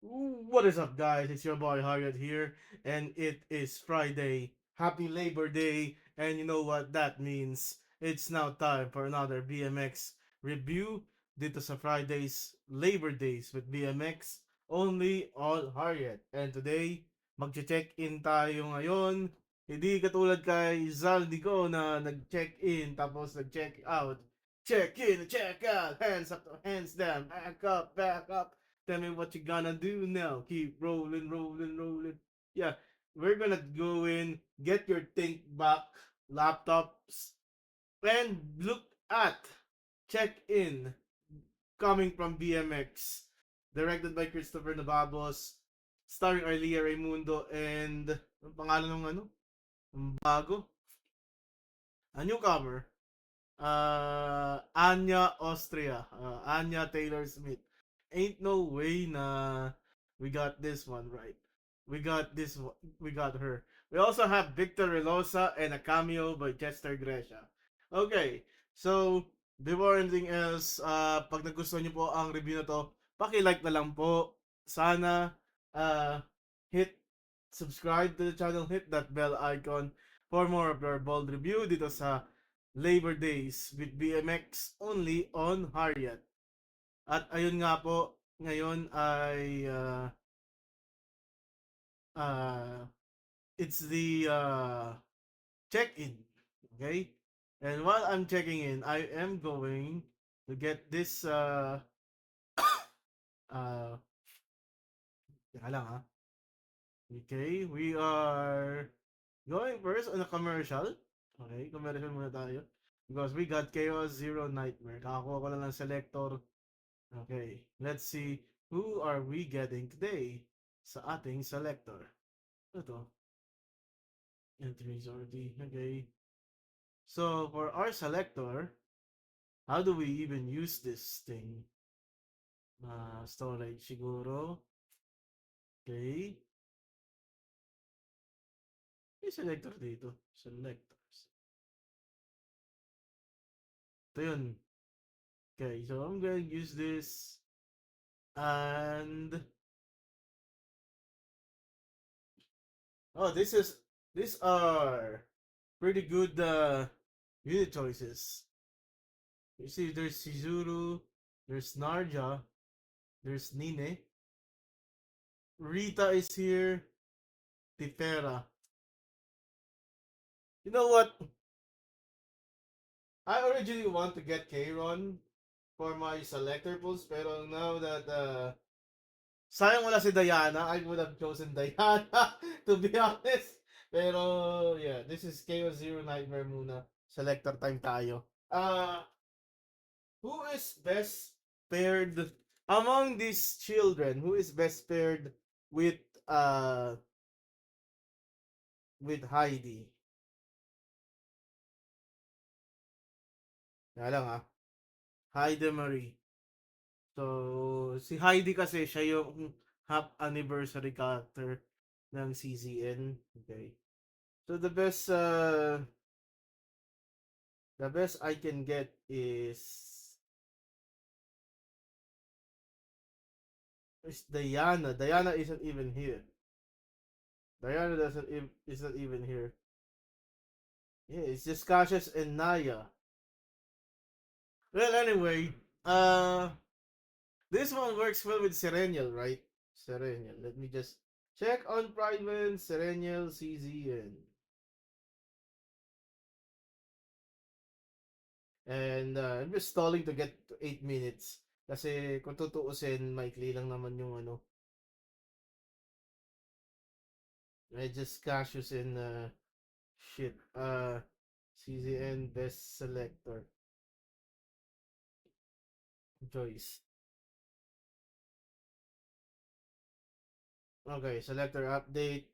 What is up, guys? It's your boy Harriet here, and it is Friday. Happy Labor Day, and you know what that means? It's now time for another BMX review dito sa Fridays Labor Days with BMX only on Harriet. And today, magche-check-in tayo ngayon. Hindi katulad kay Zaldi ko na nag-check-in tapos nag-check-out. Check in, check out, hands up, hands down, back up, back up. Tell me what you gonna do now. Keep rolling, rolling, rolling. Yeah, we're gonna go in, get your think back laptops, and look at check in coming from BMX, directed by Christopher Navabos, starring Arlia Raimundo and ang pangalan ng ano? Ang bago? A newcomer. Anya Austria, Anya Taylor Smith. Ain't no way na we got this one right. We got this one. We got her. We also have Victor Relosa and a cameo by Chester Gresha. Okay, so before anything else, pag nagustuhan niyo po ang review na to, paki-like na lang po. Sana uh, hit subscribe to the channel, hit that bell icon for more of our bold review dito sa Labor Days with BMX only on Harriet. At ayun nga po, ngayon ay uh, it's the check-in. Okay? And while I'm checking in, I am going to get this uh teka lang ha. Okay, we are going first on a commercial. Okay, commercial muna tayo. Because we got Chaos Zero Nightmare. Kakakuha ko lang ng selector. Okay, let's see who are we getting today sa ating selector. Ito, entries already. Okay. So for our selector, how do we even use this thing? Storage siguro. Okay. May selector dito. Selectors. Ito yun. Okay, so I'm going to use this. And oh, these are pretty good unit choices. You see, there's Shizuru, there's Narja, there's Nine, Rita is here, Tifera. You know what? I originally want to get Kayron for my selector pools, pero now that sayang wala si Diana, I would have chosen Diana to be honest. Pero yeah, this is KO Zero Nightmare muna. Selector time tayo. Who is best paired among these children? Who is best paired with uh with Heidi? Kaya lang Heidi Marie. So, si Heidi kasi siya yung half anniversary character ng CZN. Okay. So the best I can get is Diana. Diana isn't even here. Diana isn't even here. Yeah, it's just Cassius and Naya. Well, anyway, this one works well with Serenial, right? Serenial. Let me just check on private Serenial CZN. And I'm just stalling to get to 8 minutes. Kasi kung tutuusin, maikli lang naman yung ano. I just Cassius in shit. CZN best selector. Choice. Okay, selector update.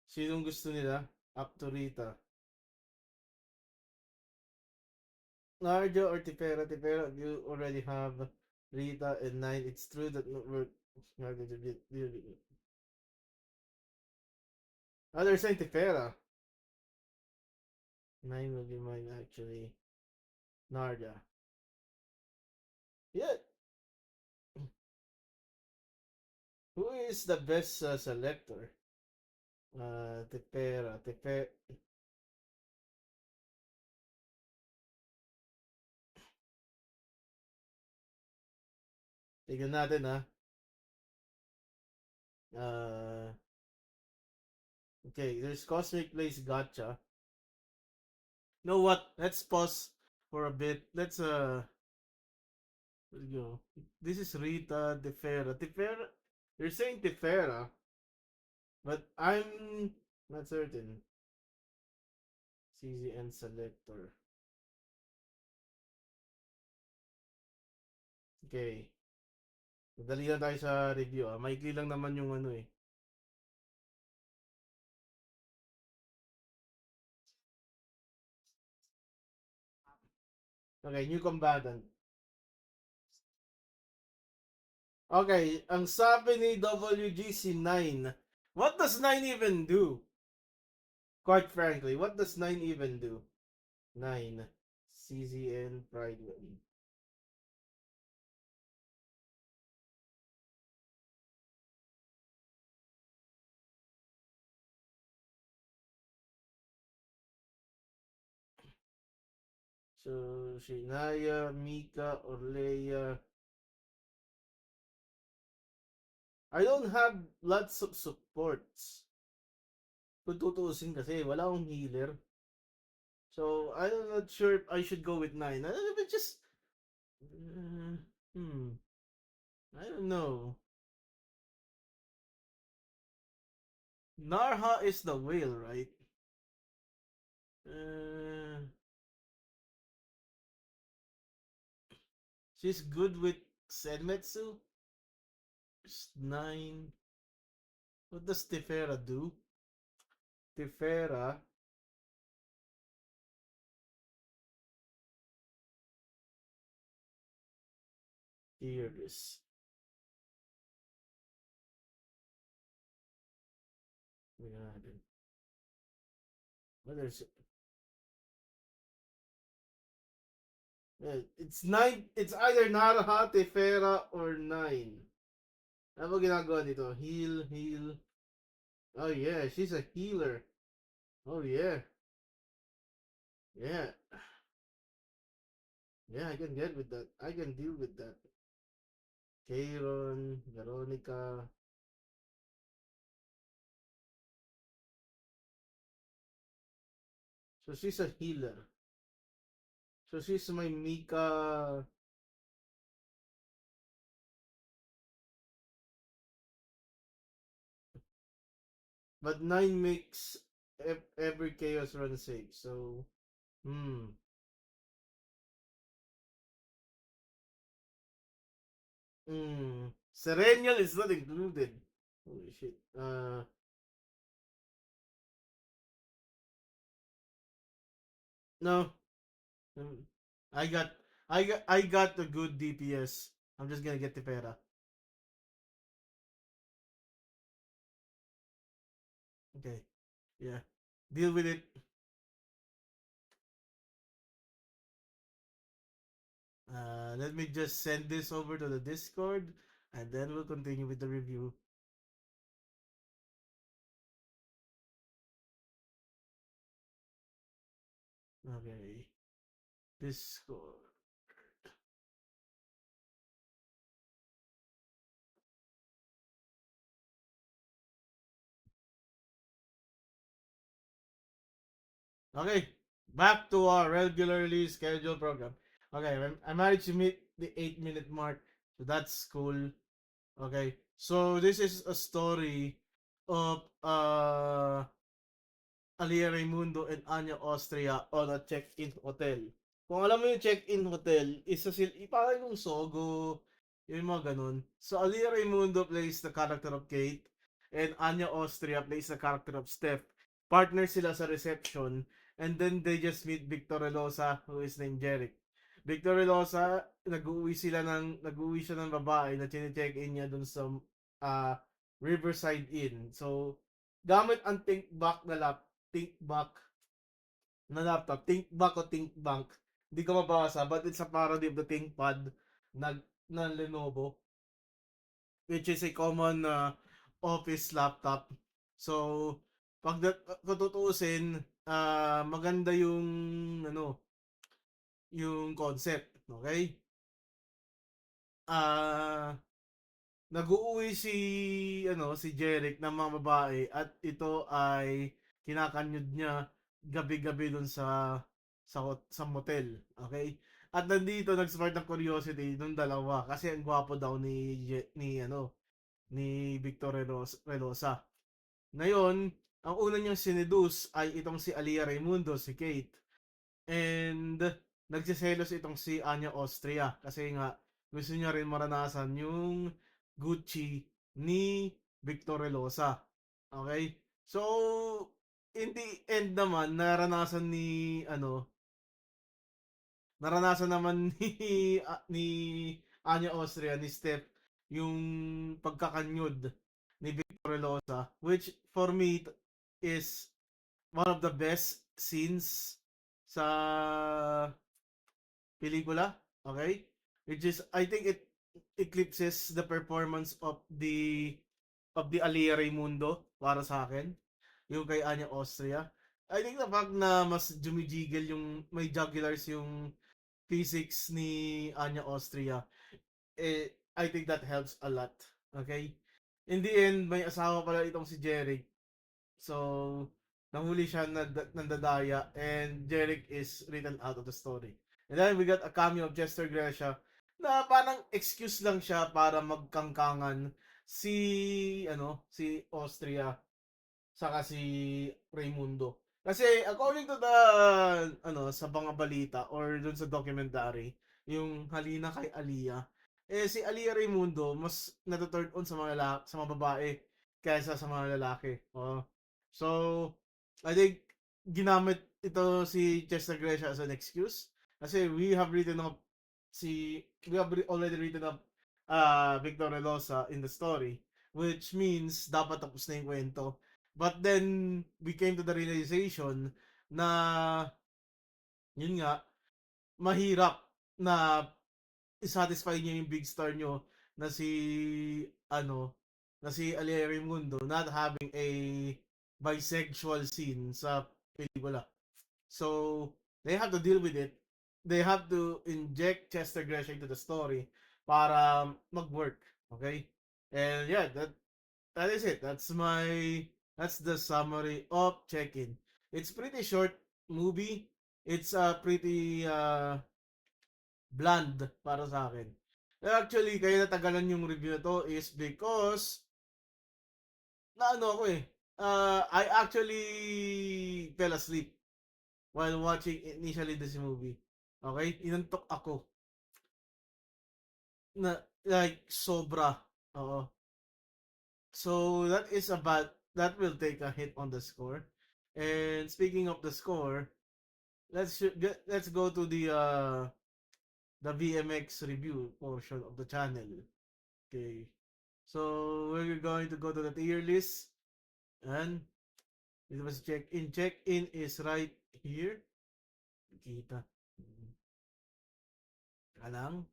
Sinong gusto nila? Up to Rita. Narjo or Tipera? Tipera, you already have Rita and 9. It's true that we're not going to be. Oh, they're saying Tipera. 9 will be mine actually. Narja. Yeah. Who is the best selector? Tepera. Tignan natin ha. Uh, okay, there's Cosmic Plays Gotcha. You know what? Let's pause for a bit. Let's go. This is Rita Tefera. Tefera. You're saying Tefera, but I'm not certain. CZN selector. Okay. Madali lang tayo sa review ah. Maikli lang naman yung ano eh. Okay, new combatant. Okay, ang sabi ni WGC9, what does 9 even do? Quite frankly, what does 9 even do? 9. CZN Pride Win. So, Shinaya, Mika, Orleya. I don't have lots of supports. Kung tutuusin kasi, wala akong healer. So, I'm not sure if I should go with 9. But just... Uh, hmm. I don't know. Narha is the whale, right? Uh, she's good with Senmetsu. 9. What does Tefera do? Tefera. Tears. What is it's 9. It's either Narha, Tefera, or 9. Ano ba ginagawa nito? Heal, heal. Oh yeah, she's a healer. Oh yeah. Yeah. Yeah, I can get with that. I can deal with that. Kairon, Veronica. So she's a healer. So she's my Mika. But 9 makes every chaos run safe. So, hmm. Serenial is not included. Holy shit. No. Um, I got I got the good DPS. I'm just gonna get the pera. Okay. Yeah. Deal with it. Let me just send this over to the Discord and then we'll continue with the review. Okay. Discord. Okay. Back to our regularly scheduled program. Okay, I managed to meet the 8-minute mark. So that's cool. Okay. So this is a story of Alia Raimundo and Anya Austria on a check-in hotel. Kung alam mo yung check-in hotel, isa sila, parang yung Sogo, yung mga ganun. So, Alia Raimundo plays the character of Kate, and Anya Austria plays the character of Steph. Partner sila sa reception, and then they just meet Victor Relosa, who is named Jeric. Victor Relosa, nag-uwi siya ng babae na chine-check-in niya dun sa uh, Riverside Inn. So, gamit ang think back na laptop, think back o think bank. Hindi ko mabasa, but it's a parody of the ThinkPad na, na Lenovo. which is a common office laptop. So, kung tutuusin, maganda yung ano, yung concept, okay? Ah, nag-uuwi si Jeric ng mga babae at ito ay kinakanyod niya gabi-gabi dun sa motel, okay? At nandito nag-spark ng curiosity nung dalawa kasi ang gwapo daw ni Victor Relosa. Ngayon, ang una niyang sineduce ay itong si Alia Raimundo, si Kate. And nagsiselos itong si Anya Austria kasi nga gusto niya rin maranasan yung Gucci ni Victor Relosa. Okay? So, in the end naman, naranasan naman ni Anya Austria, ni Steph, yung pagkakanyod ni Victor Relosa, which for me is one of the best scenes sa pelikula, okay? Which is I think it eclipses the performance of the Alia Raimundo para sa akin, yung kay Anya Austria. I think the fact na mas jumijiggle yung may jugulars yung physics ni Anya Austria, I think that helps a lot. Okay? In the end, may asawa pala itong si Jeric. So, nahuli siya nandadaya and Jeric is written out of the story. And then we got a cameo of Chester Gracia na parang excuse lang siya para magkangkangan si Austria saka si Raimundo. Kasi according to sa mga balita or dun sa documentary, yung halina kay Aliyah, si Aliyah Raimundo mas natu-turn on sa mga babae kaysa sa mga lalaki. Oh. So, I think ginamit ito si Chester Gracia as an excuse kasi we have already written up Victor Relosa in the story, which means dapat tapos na yung kwento. But then we came to the realization na yun nga mahirap na i-satisfy niyo yung big star niyo na si ano na si Alieri Mundo not having a bisexual scene sa pelikula. So they have to deal with it. They have to inject Chester Gracia into the story para mag-work. Okay? And yeah, that is it. That's the summary of Check-in. It's pretty short movie. It's pretty bland para sa akin. Actually, kaya natagalan yung review na to is because na ano ako I actually fell asleep while watching initially this movie. Okay? Inantok ako na like sobra. Oo. So that will take a hit on the score. And speaking of the score, let's go to the VMX review portion of the channel. Okay. So we're going to go to the tier list and it was check in. Check in is right here. Kita. Teka lang.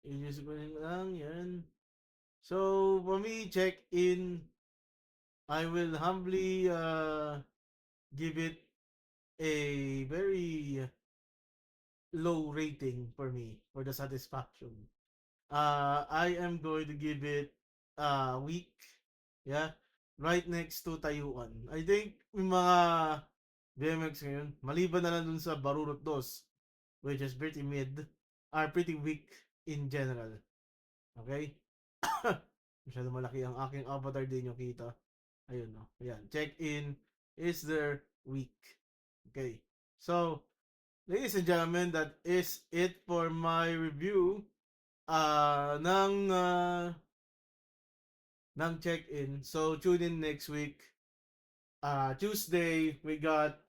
Inis ko lang. Yan. So for me, check in, I will humbly give it a very low rating for me for the satisfaction. I am going to give it weak. Yeah. Right next to Tayuan. I think yung mga BMX ngayon, maliban na lang dun sa Barurot Dos, which is pretty mid, are pretty weak in general. Okay? Masyado malaki ang aking avatar, din nyo kita. Ayun, no. Ayan. Check-in is there weak. Okay. So, ladies and gentlemen, that is it for my review ng check-in. So, tune in next week. Tuesday, we got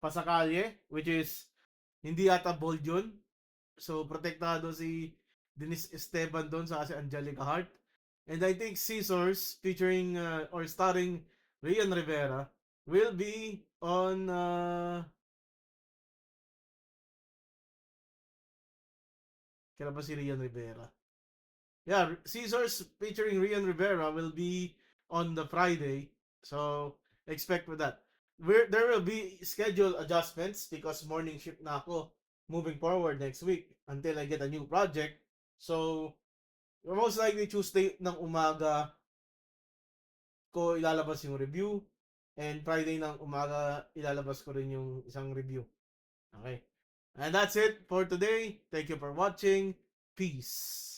Pasakalye, which is hindi ata bold yun. So, protektado si Denise Esteban doon sa si Angelica Hart. And I think Scissors, featuring or starring Rian Rivera, will be on Kailan pa si Rian Rivera. Yeah, Caesars featuring Rian Rivera will be on the Friday. So, expect for that. There will be schedule adjustments because morning shift na ako moving forward next week until I get a new project. So, most likely Tuesday ng umaga ko ilalabas yung review and Friday ng umaga ilalabas ko rin yung isang review. Okay. And that's it for today. Thank you for watching. Peace.